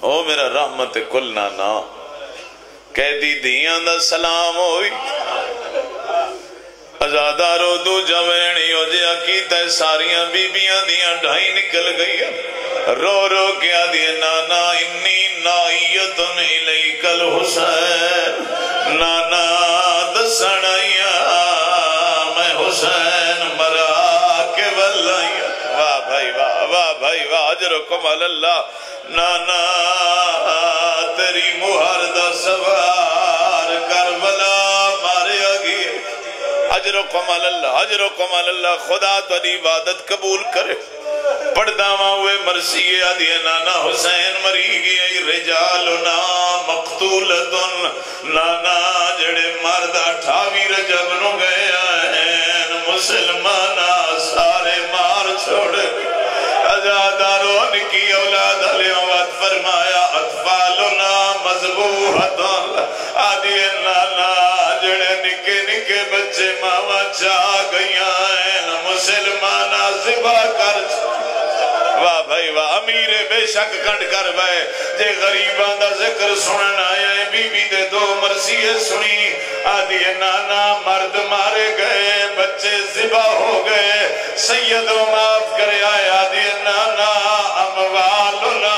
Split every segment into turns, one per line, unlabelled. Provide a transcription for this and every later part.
او میرا رحمت کل نانا قیدی دیاں دا سلام ہوئی ازادارو دو جوینی ہو جیا کیتا ہے ساریاں بیبیاں دیاں ڈھائی نکل گئی رو رو کیا دیے نانا انی نائیتن الیک الحسین نانا دسنایا میں حسین مرا کے ولایا واہ بھائی واہ واہ بھائی واہ اجرکم اللہ نانا تیری مہر دا سوار کربلا مارے آگی اجرکم اللہ اجرکم اللہ خدا تو عبادت قبول کرے پڑھداواں ہوئے مرثیے آدھیے نانا حسین مری گئی رجالنا مقتولتن نانا جڑے مرد 28 رجب نو گئے آئین مسلمانہ سارے مار چھوڑے ازادارون کی اولاد علیہ وقت فرمایا اطفالنا مذبوحتن آدھیے نانا جڑے نکے نکے بچے ماما چاہ گئیاں آئین مسلمانہ ذبح کر واہ بھائی واہ امیر بے شک کنڈ کر بھائی جے غریبان دا ذکر سنن آئے بی بی دے دو مرثیے سنی آدھی نانا مرد مارے گئے بچے ذبح ہو گئے سیدو معاف کرے آئے آدھی نانا اموالنا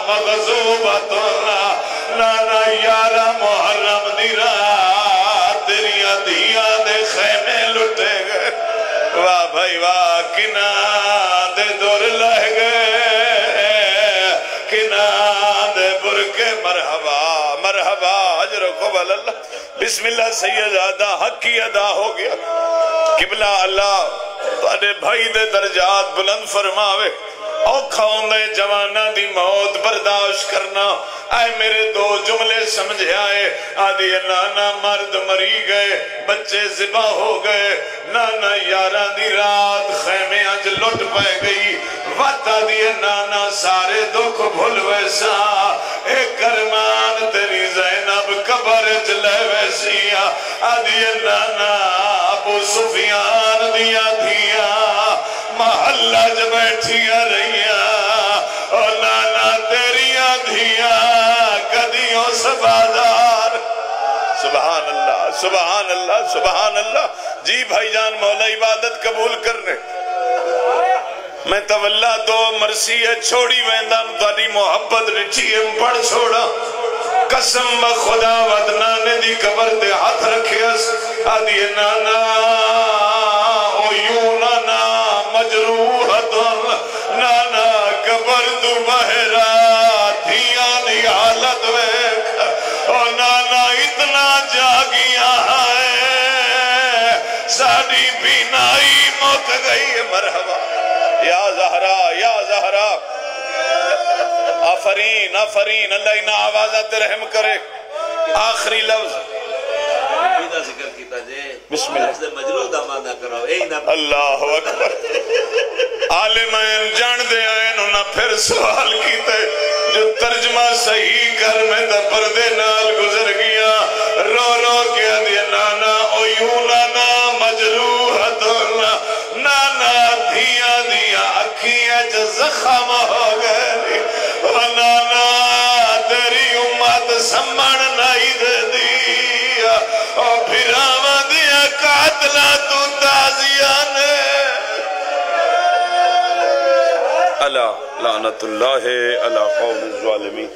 مغزوبتنا نانا یارہ محرم دی رات تیری دھیاں دے خیمے لٹے گئے واہ بھائی واہ کنا دے دور لہ گئے کنا دے برکے مرحبا مرحبا اجرکم اللہ بسم اللہ سیدادہ حق کی ادا ہو گیا قبلہ اللہ تانے بھائی دے درجات بلند فرماوے اوکھا ہوندے جوانہ دی موت برداشت کرنا آئے میرے دو جملے سمجھے آئے آدھی نانا مرد مری گئے بچے ذبح ہو گئے نانا یارہ دی رات خیمے آج لٹ پہ گئی وقت آدھی نانا سارے دکھ بھول ویسا ایک کرمان تیری زینب قبر چلے ویسی آدھی نانا ابو سفیان دیا دھیا محلہ جب بیٹھیا رہیا اور نانا تیریا دھیا کدیوں سے بازار سبحان اللہ سبحان اللہ سبحان اللہ جی بھائی جان مولا عبادت قبول کرنے میں تولا دو مرسی ہے چھوڑی ویندان تاری محبت رچی ہم پڑھ چھوڑا قسم خدا ودنانے دی قبر دے ہاتھ رکھے اس آدھی نانا او یوں نانا مجروحتن نانا قبر دو بہرا دھیانی حالت ویک اور نانا اتنا جاگیاں ہے ساڑی بینائی موت گئی مرحبا یا زہرا یا زہرا آفرین آفرین اللہ انہا آوازات رحم کرے آخری لفظ بیدہ ذکر کیتا جے بسم اللہ مجروح دا مانا کرو اللہ اکبر عالمین جان دے آئے انہوں پھر سوال کیتے جو ترجمہ صحیح کر میں دا پردے نال گزر گیا رو رو کیا دیا نانا اویو نانا مجروح نانا دھیا دیا اکھیاں جو زخم ہو گئے نانا تیری امت سمن نہیں دے دیا اور پھر آمد دیا قاتلہ تو تازیانے اللہ لعنت اللہ علی قوم الظالمین